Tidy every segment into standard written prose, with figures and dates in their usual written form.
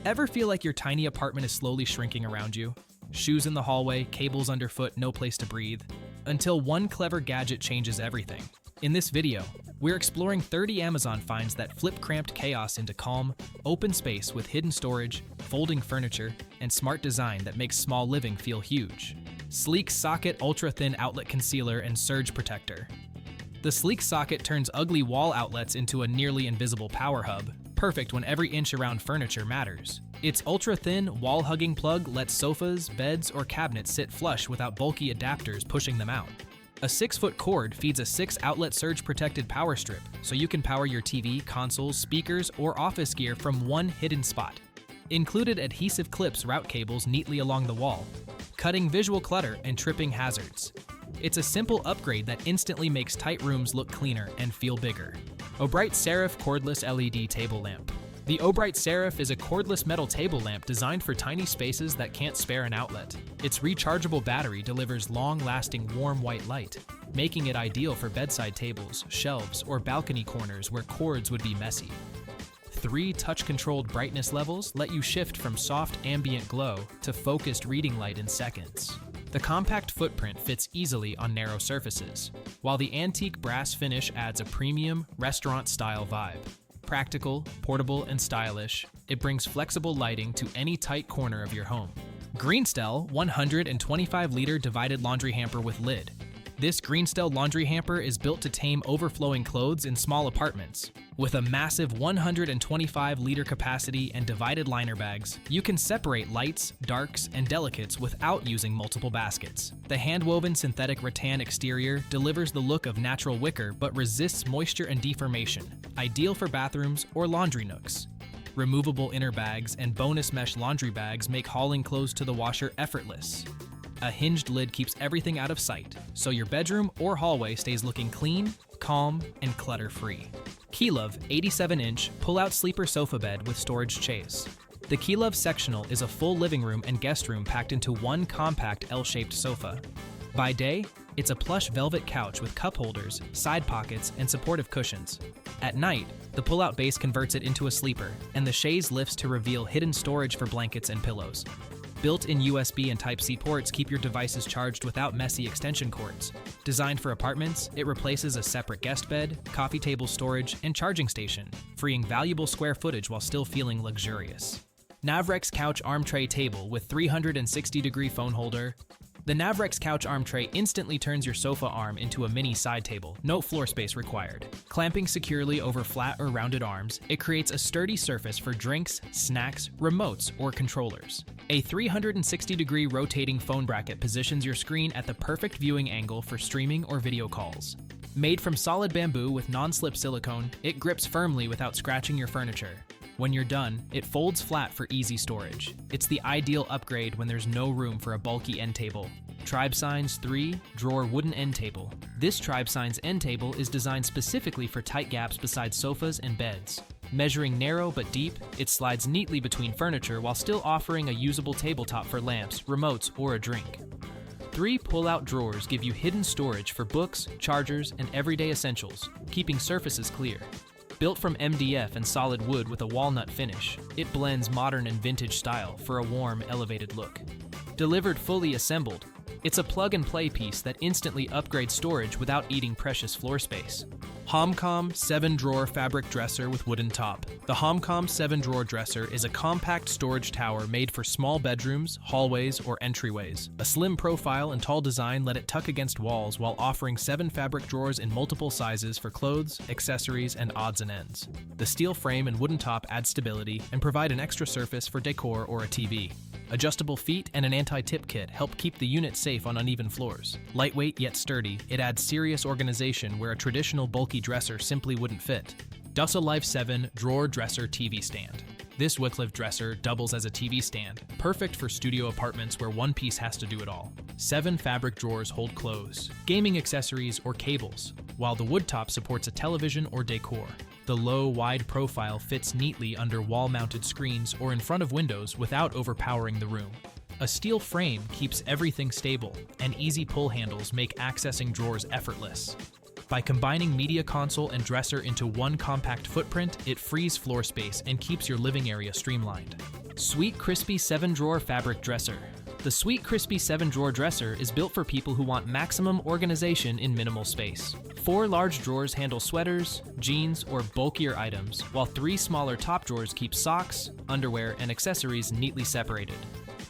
Ever feel like your tiny apartment is slowly shrinking around you? Shoes in the hallway, cables underfoot, no place to breathe. Until one clever gadget changes everything. In this video, we're exploring 30 Amazon finds that flip cramped chaos into calm, open space with hidden storage, folding furniture, and smart design that makes small living feel huge. Sleek Socket Ultra-Thin Outlet Concealer and Surge Protector. The sleek socket turns ugly wall outlets into a nearly invisible power hub, perfect when every inch around furniture matters. Its ultra-thin, wall-hugging plug lets sofas, beds, or cabinets sit flush without bulky adapters pushing them out. A 6-foot cord feeds a 6-outlet surge-protected power strip, so you can power your TV, consoles, speakers, or office gear from one hidden spot. Included adhesive clips route cables neatly along the wall, cutting visual clutter and tripping hazards. It's a simple upgrade that instantly makes tight rooms look cleaner and feel bigger. Ofiray Seraph Cordless LED Table Lamp. The Ofiray Seraph is a cordless metal table lamp designed for tiny spaces that can't spare an outlet. Its rechargeable battery delivers long-lasting warm white light, making it ideal for bedside tables, shelves, or balcony corners where cords would be messy. 3 touch-controlled brightness levels let you shift from soft ambient glow to focused reading light in seconds. The compact footprint fits easily on narrow surfaces, while the antique brass finish adds a premium, restaurant-style vibe. Practical, portable, and stylish, it brings flexible lighting to any tight corner of your home. Greenstell 125-liter divided laundry hamper with lid. This Greenstell laundry hamper is built to tame overflowing clothes in small apartments. With a massive 125-liter capacity and divided liner bags, you can separate lights, darks, and delicates without using multiple baskets. The hand-woven synthetic rattan exterior delivers the look of natural wicker but resists moisture and deformation, ideal for bathrooms or laundry nooks. Removable inner bags and bonus mesh laundry bags make hauling clothes to the washer effortless. A hinged lid keeps everything out of sight, so your bedroom or hallway stays looking clean, calm, and clutter-free. Keyluv 87-inch pull-out sleeper sofa bed with storage Chaise. The Keyluv sectional is a full living room and guest room packed into one compact L-shaped sofa. By day, it's a plush velvet couch with cup holders, side pockets, and supportive cushions. At night, the pull-out base converts it into a sleeper, and the Chaise lifts to reveal hidden storage for blankets and pillows. Built-in USB and Type-C ports keep your devices charged without messy extension cords. Designed for apartments, it replaces a separate guest bed, coffee table storage, and charging station, freeing valuable square footage while still feeling luxurious. NAVREX Couch Arm Tray Table with 360-degree phone holder. The NAVREX Couch Arm Tray instantly turns your sofa arm into a mini side table, no floor space required. Clamping securely over flat or rounded arms, it creates a sturdy surface for drinks, snacks, remotes, or controllers. A 360-degree rotating phone bracket positions your screen at the perfect viewing angle for streaming or video calls. Made from solid bamboo with non-slip silicone, it grips firmly without scratching your furniture. When you're done, it folds flat for easy storage. It's the ideal upgrade when there's no room for a bulky end table. Tribesigns 3-drawer wooden end table. This Tribesigns end table is designed specifically for tight gaps beside sofas and beds. Measuring narrow but deep, it slides neatly between furniture while still offering a usable tabletop for lamps, remotes, or a drink. 3 pull-out drawers give you hidden storage for books, chargers, and everyday essentials, keeping surfaces clear. Built from MDF and solid wood with a walnut finish, it blends modern and vintage style for a warm, elevated look. Delivered fully assembled, it's a plug-and-play piece that instantly upgrades storage without eating precious floor space. HOMCOM 7-drawer fabric dresser with wooden top. The HOMCOM 7-drawer dresser is a compact storage tower made for small bedrooms, hallways, or entryways. A slim profile and tall design let it tuck against walls while offering 7 fabric drawers in multiple sizes for clothes, accessories, and odds and ends. The steel frame and wooden top add stability and provide an extra surface for decor or a TV. Adjustable feet and an anti-tip kit help keep the unit safe on uneven floors. Lightweight yet sturdy, it adds serious organization where a traditional bulky dresser simply wouldn't fit. WLIVE 7-drawer dresser TV stand. This WLIVE dresser doubles as a TV stand, perfect for studio apartments where one piece has to do it all. 7 fabric drawers hold clothes, gaming accessories, or cables, while the wood top supports a television or decor. The low, wide profile fits neatly under wall-mounted screens or in front of windows without overpowering the room. A steel frame keeps everything stable, and easy pull handles make accessing drawers effortless. By combining media console and dresser into one compact footprint, it frees floor space and keeps your living area streamlined. Sweetcrispy 7-drawer fabric dresser. The Sweetcrispy 7-drawer dresser is built for people who want maximum organization in minimal space. 4 large drawers handle sweaters, jeans, or bulkier items, while 3 smaller top drawers keep socks, underwear, and accessories neatly separated.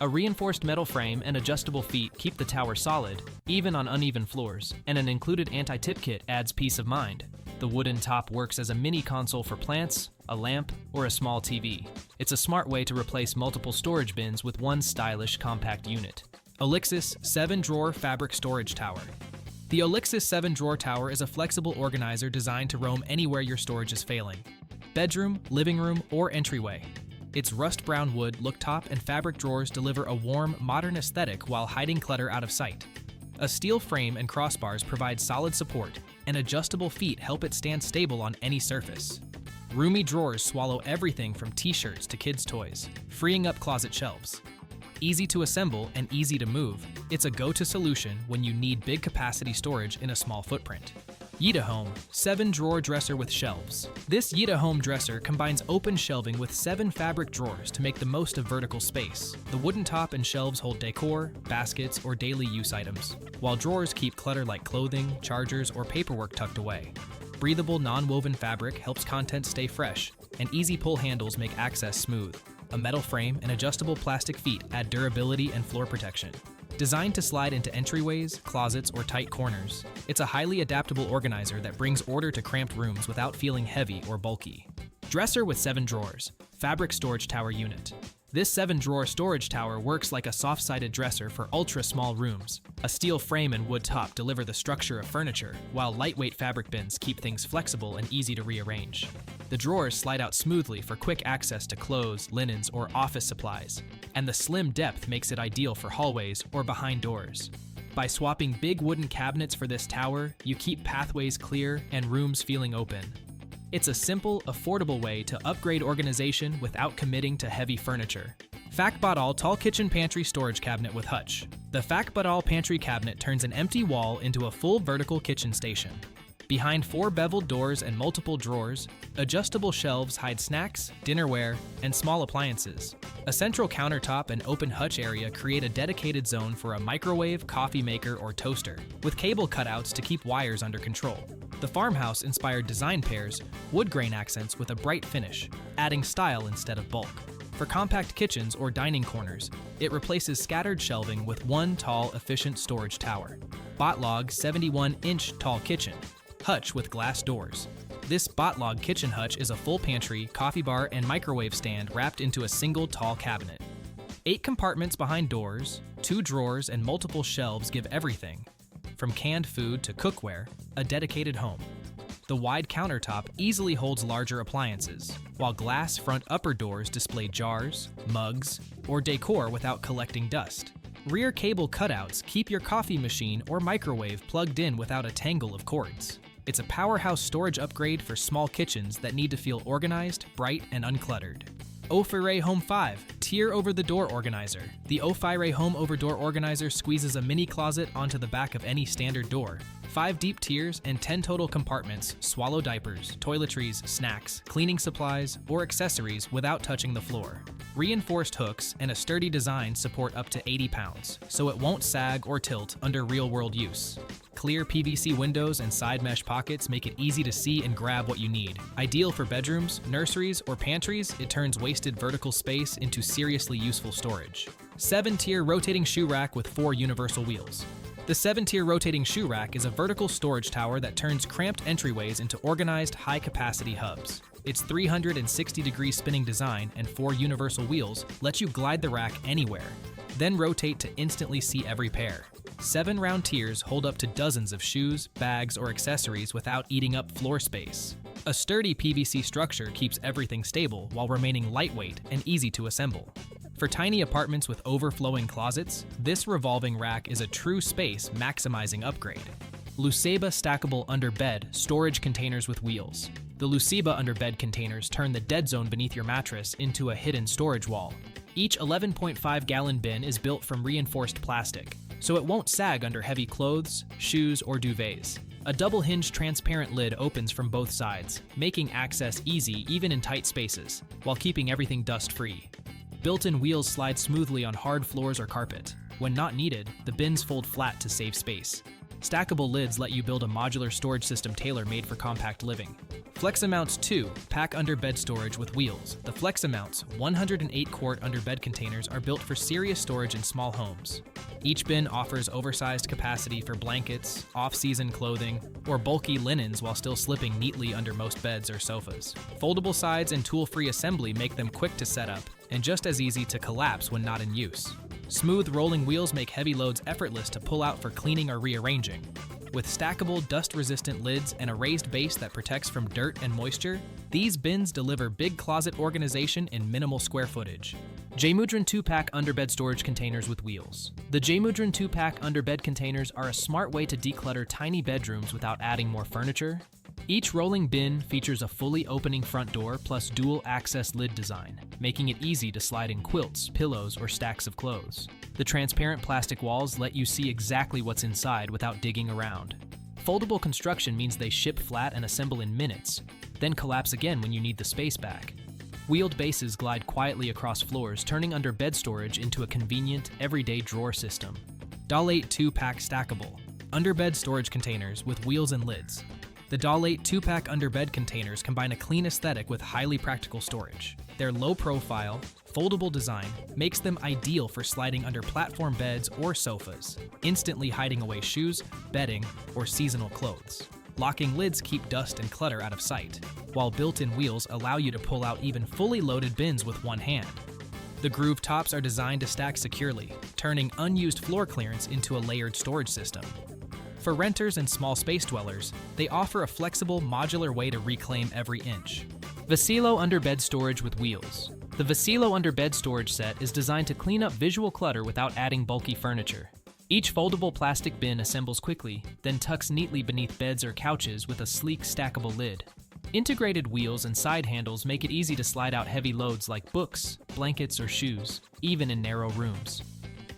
A reinforced metal frame and adjustable feet keep the tower solid, even on uneven floors, and an included anti-tip kit adds peace of mind. The wooden top works as a mini console for plants, a lamp, or a small TV. It's a smart way to replace multiple storage bins with one stylish, compact unit. OLIXIS 7-drawer fabric storage tower. The OLIXIS 7-drawer tower is a flexible organizer designed to roam anywhere your storage is failing. Bedroom, living room, or entryway. Its rust brown wood, look top, and fabric drawers deliver a warm, modern aesthetic while hiding clutter out of sight. A steel frame and crossbars provide solid support, and adjustable feet help it stand stable on any surface. Roomy drawers swallow everything from t-shirts to kids' toys, freeing up closet shelves. Easy to assemble and easy to move, it's a go-to solution when you need big capacity storage in a small footprint. YITAHOME 7-drawer dresser with shelves. This YITAHOME dresser combines open shelving with 7 fabric drawers to make the most of vertical space. The wooden top and shelves hold decor, baskets, or daily use items, while drawers keep clutter like clothing, chargers, or paperwork tucked away. Breathable non-woven fabric helps content stay fresh, and easy pull handles make access smooth. A metal frame and adjustable plastic feet add durability and floor protection. Designed to slide into entryways, closets, or tight corners, it's a highly adaptable organizer that brings order to cramped rooms without feeling heavy or bulky. Dresser with 7 drawers, fabric storage tower unit. This 7-drawer storage tower works like a soft-sided dresser for ultra-small rooms. A steel frame and wood top deliver the structure of furniture, while lightweight fabric bins keep things flexible and easy to rearrange. The drawers slide out smoothly for quick access to clothes, linens, or office supplies, and the slim depth makes it ideal for hallways or behind doors. By swapping big wooden cabinets for this tower, you keep pathways clear and rooms feeling open. It's a simple, affordable way to upgrade organization without committing to heavy furniture. FACBOTALL Tall Kitchen Pantry Storage Cabinet with Hutch. The FACBOTALL Pantry Cabinet turns an empty wall into a full vertical kitchen station. Behind 4 beveled doors and multiple drawers, adjustable shelves hide snacks, dinnerware, and small appliances. A central countertop and open hutch area create a dedicated zone for a microwave, coffee maker, or toaster, with cable cutouts to keep wires under control. The farmhouse-inspired design pairs wood grain accents with a bright finish, adding style instead of bulk. For compact kitchens or dining corners, it replaces scattered shelving with one tall, efficient storage tower. BOTLOG 71-inch tall kitchen. Hutch with glass doors. This BOTLOG kitchen hutch is a full pantry, coffee bar, and microwave stand wrapped into a single tall cabinet. 8 compartments behind doors, 2 drawers, and multiple shelves give everything, from canned food to cookware, a dedicated home. The wide countertop easily holds larger appliances, while glass front upper doors display jars, mugs, or decor without collecting dust. Rear cable cutouts keep your coffee machine or microwave plugged in without a tangle of cords. It's a powerhouse storage upgrade for small kitchens that need to feel organized, bright, and uncluttered. Ofiray-home 5 Tier Over the Door Organizer. The Ofiray-home Over Door Organizer squeezes a mini closet onto the back of any standard door. 5 deep tiers and 10 total compartments swallow diapers, toiletries, snacks, cleaning supplies, or accessories without touching the floor. Reinforced hooks and a sturdy design support up to 80 pounds, so it won't sag or tilt under real-world use. Clear PVC windows and side mesh pockets make it easy to see and grab what you need. Ideal for bedrooms, nurseries, or pantries, it turns wasted vertical space into seriously useful storage. 7-tier rotating shoe rack with 4 universal wheels. The 7-tier rotating shoe rack is a vertical storage tower that turns cramped entryways into organized, high-capacity hubs. Its 360-degree spinning design and 4 universal wheels let you glide the rack anywhere, then rotate to instantly see every pair. 7 round tiers hold up to dozens of shoes, bags, or accessories without eating up floor space. A sturdy PVC structure keeps everything stable while remaining lightweight and easy to assemble. For tiny apartments with overflowing closets, this revolving rack is a true space maximizing upgrade. Luseba stackable under bed storage containers with wheels. The Luseba under bed containers turn the dead zone beneath your mattress into a hidden storage wall. Each 11.5-gallon bin is built from reinforced plastic, so it won't sag under heavy clothes, shoes, or duvets. A double-hinged transparent lid opens from both sides, making access easy even in tight spaces, while keeping everything dust-free. Built-in wheels slide smoothly on hard floors or carpet. When not needed, the bins fold flat to save space. Stackable lids let you build a modular storage system tailor-made for compact living. FLEXIMOUNTS 2 pack under bed storage with wheels. The FLEXIMOUNTS 108-quart under bed containers are built for serious storage in small homes. Each bin offers oversized capacity for blankets, off-season clothing, or bulky linens while still slipping neatly under most beds or sofas. Foldable sides and tool-free assembly make them quick to set up and just as easy to collapse when not in use. Smooth rolling wheels make heavy loads effortless to pull out for cleaning or rearranging. With stackable, dust-resistant lids and a raised base that protects from dirt and moisture, these bins deliver big closet organization in minimal square footage. Jmudren 2-pack underbed storage containers with wheels. The Jmudren 2-pack underbed containers are a smart way to declutter tiny bedrooms without adding more furniture. Each rolling bin features a fully opening front door plus dual access lid design, making it easy to slide in quilts, pillows, or stacks of clothes. The transparent plastic walls let you see exactly what's inside without digging around. Foldable construction means they ship flat and assemble in minutes, then collapse again when you need the space back. Wheeled bases glide quietly across floors, turning under bed storage into a convenient, everyday drawer system. Dollate 2-pack stackable underbed storage containers with wheels and lids. The Dollate 2-pack underbed containers combine a clean aesthetic with highly practical storage. Their low-profile, foldable design makes them ideal for sliding under platform beds or sofas, instantly hiding away shoes, bedding, or seasonal clothes. Locking lids keep dust and clutter out of sight, while built-in wheels allow you to pull out even fully loaded bins with one hand. The groove tops are designed to stack securely, turning unused floor clearance into a layered storage system. For renters and small space dwellers, they offer a flexible, modular way to reclaim every inch. VECELO underbed storage with wheels. The VECELO underbed storage set is designed to clean up visual clutter without adding bulky furniture. Each foldable plastic bin assembles quickly, then tucks neatly beneath beds or couches with a sleek, stackable lid. Integrated wheels and side handles make it easy to slide out heavy loads like books, blankets, or shoes, even in narrow rooms.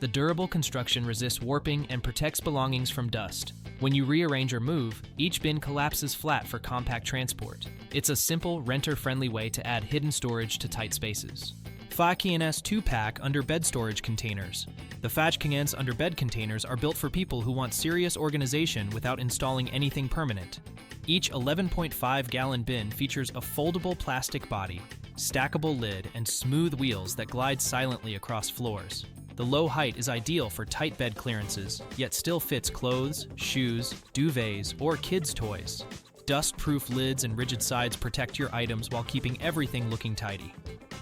The durable construction resists warping and protects belongings from dust. When you rearrange or move, each bin collapses flat for compact transport. It's a simple, renter-friendly way to add hidden storage to tight spaces. FAHKNS 2-pack underbed storage containers. The FAHKNS underbed containers are built for people who want serious organization without installing anything permanent. Each 11.5-gallon bin features a foldable plastic body, stackable lid, and smooth wheels that glide silently across floors. The low height is ideal for tight bed clearances, yet still fits clothes, shoes, duvets, or kids' toys. Dust-proof lids and rigid sides protect your items while keeping everything looking tidy.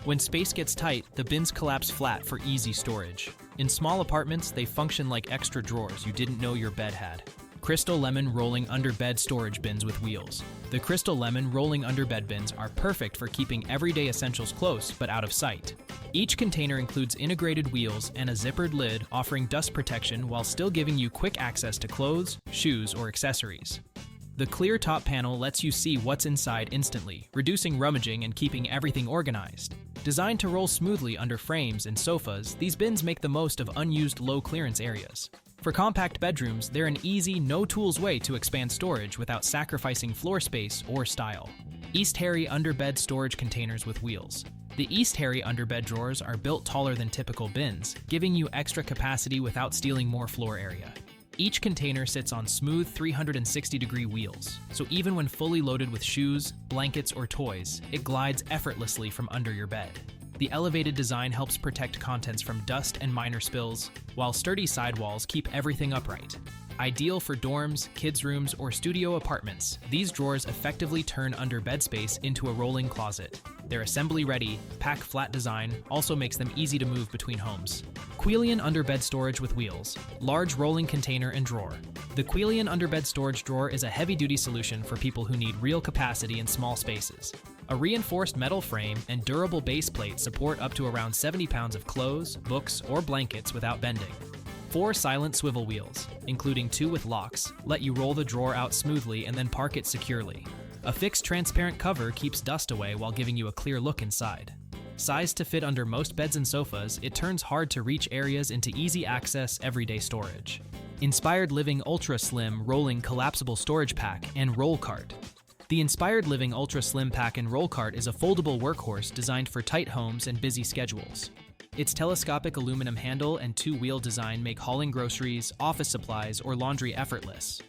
When space gets tight, the bins collapse flat for easy storage. In small apartments, they function like extra drawers you didn't know your bed had. Crystal Lemon rolling underbed storage bins with wheels. The Crystal Lemon rolling underbed bins are perfect for keeping everyday essentials close but out of sight. Each container includes integrated wheels and a zippered lid offering dust protection while still giving you quick access to clothes, shoes, or accessories. The clear top panel lets you see what's inside instantly, reducing rummaging and keeping everything organized. Designed to roll smoothly under frames and sofas, these bins make the most of unused low clearance areas. For compact bedrooms, they're an easy, no-tools way to expand storage without sacrificing floor space or style. Eastherry underbed storage containers with wheels. The Eastherry underbed drawers are built taller than typical bins, giving you extra capacity without stealing more floor area. Each container sits on smooth 360-degree wheels, so even when fully loaded with shoes, blankets, or toys, it glides effortlessly from under your bed. The elevated design helps protect contents from dust and minor spills, while sturdy sidewalls keep everything upright. Ideal for dorms, kids' rooms, or studio apartments, these drawers effectively turn under bed space into a rolling closet. Their assembly-ready, pack-flat design also makes them easy to move between homes. QUELIEN underbed storage with wheels. Large rolling container and drawer. The QUELIEN underbed storage drawer is a heavy-duty solution for people who need real capacity in small spaces. A reinforced metal frame and durable base plate support up to around 70 pounds of clothes, books, or blankets without bending. 4 silent swivel wheels, including 2 with locks, let you roll the drawer out smoothly and then park it securely. A fixed transparent cover keeps dust away while giving you a clear look inside. Sized to fit under most beds and sofas, it turns hard-to-reach areas into easy-access, everyday storage. Inspired Living Ultra Slim Rolling Collapsible Storage Pack and Roll Cart. The Inspired Living Ultra Slim Pack and Roll Cart is a foldable workhorse designed for tight homes and busy schedules. Its telescopic aluminum handle and two-wheel design make hauling groceries, office supplies, or laundry effortless.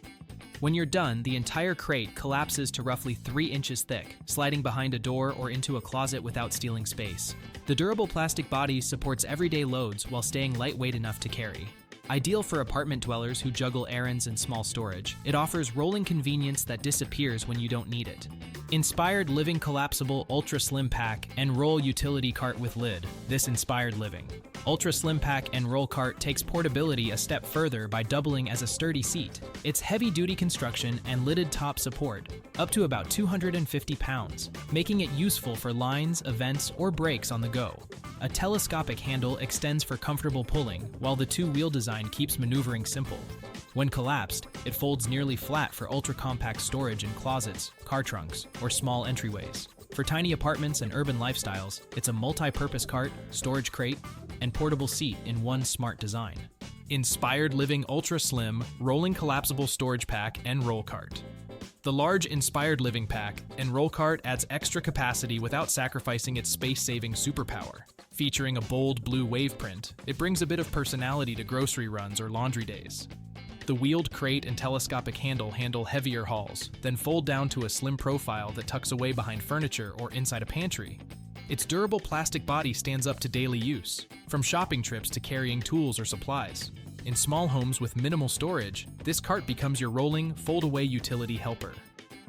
When you're done, the entire crate collapses to roughly 3 inches thick, sliding behind a door or into a closet without stealing space. The durable plastic body supports everyday loads while staying lightweight enough to carry. Ideal for apartment dwellers who juggle errands and small storage, it offers rolling convenience that disappears when you don't need it. Inspired Living Collapsible Ultra Slim Pack and Roll Utility Cart with Lid. This Inspired Living Ultra Slim Pack and Roll Cart takes portability a step further by doubling as a sturdy seat. Its heavy-duty construction and lidded top support, up to about 250 pounds, making it useful for lines, events, or breaks on the go. A telescopic handle extends for comfortable pulling, while the two-wheel design keeps maneuvering simple. When collapsed, it folds nearly flat for ultra-compact storage in closets, car trunks, or small entryways. For tiny apartments and urban lifestyles, it's a multi-purpose cart, storage crate, and portable seat in one smart design. Inspired Living Ultra Slim Rolling Collapsible Storage Pack and Roll Cart. The large Inspired Living Pack and Roll Cart adds extra capacity without sacrificing its space-saving superpower. Featuring a bold blue wave print, it brings a bit of personality to grocery runs or laundry days. The wheeled crate and telescopic handle heavier hauls, then fold down to a slim profile that tucks away behind furniture or inside a pantry. Its durable plastic body stands up to daily use, from shopping trips to carrying tools or supplies. In small homes with minimal storage, this cart becomes your rolling, fold-away utility helper.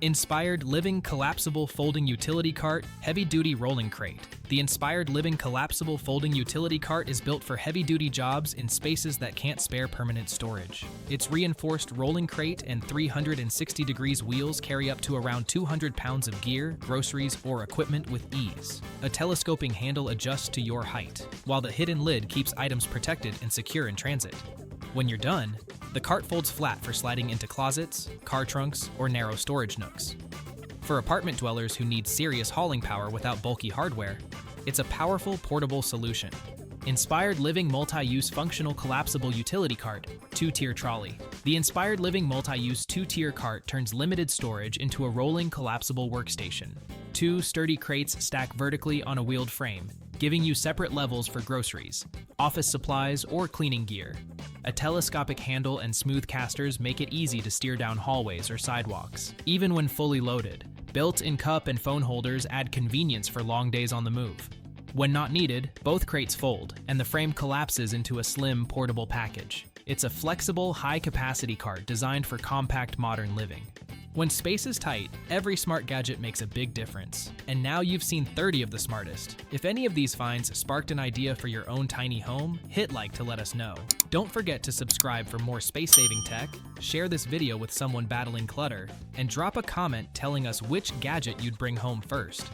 Inspired Living Collapsible Folding Utility Cart Heavy-Duty Rolling Crate. The Inspired Living Collapsible Folding Utility Cart is built for heavy-duty jobs in spaces that can't spare permanent storage. Its reinforced rolling crate and 360 degrees wheels carry up to around 200 pounds of gear, groceries, or equipment with ease. A telescoping handle adjusts to your height, while the hidden lid keeps items protected and secure in transit. When you're done, the cart folds flat for sliding into closets, car trunks, or narrow storage nooks. For apartment dwellers who need serious hauling power without bulky hardware, it's a powerful portable solution. Inspired Living Multi-Use Functional Collapsible Utility Cart, 2-tier trolley. The Inspired Living Multi-Use 2-tier cart turns limited storage into a rolling collapsible workstation. 2 sturdy crates stack vertically on a wheeled frame, giving you separate levels for groceries, office supplies, or cleaning gear. A telescopic handle and smooth casters make it easy to steer down hallways or sidewalks, even when fully loaded. Built-in cup and phone holders add convenience for long days on the move. When not needed, both crates fold, and the frame collapses into a slim, portable package. It's a flexible, high-capacity cart designed for compact modern living. When space is tight, every smart gadget makes a big difference. And now you've seen 30 of the smartest. If any of these finds sparked an idea for your own tiny home, hit like to let us know. Don't forget to subscribe for more space-saving tech, share this video with someone battling clutter, and drop a comment telling us which gadget you'd bring home first.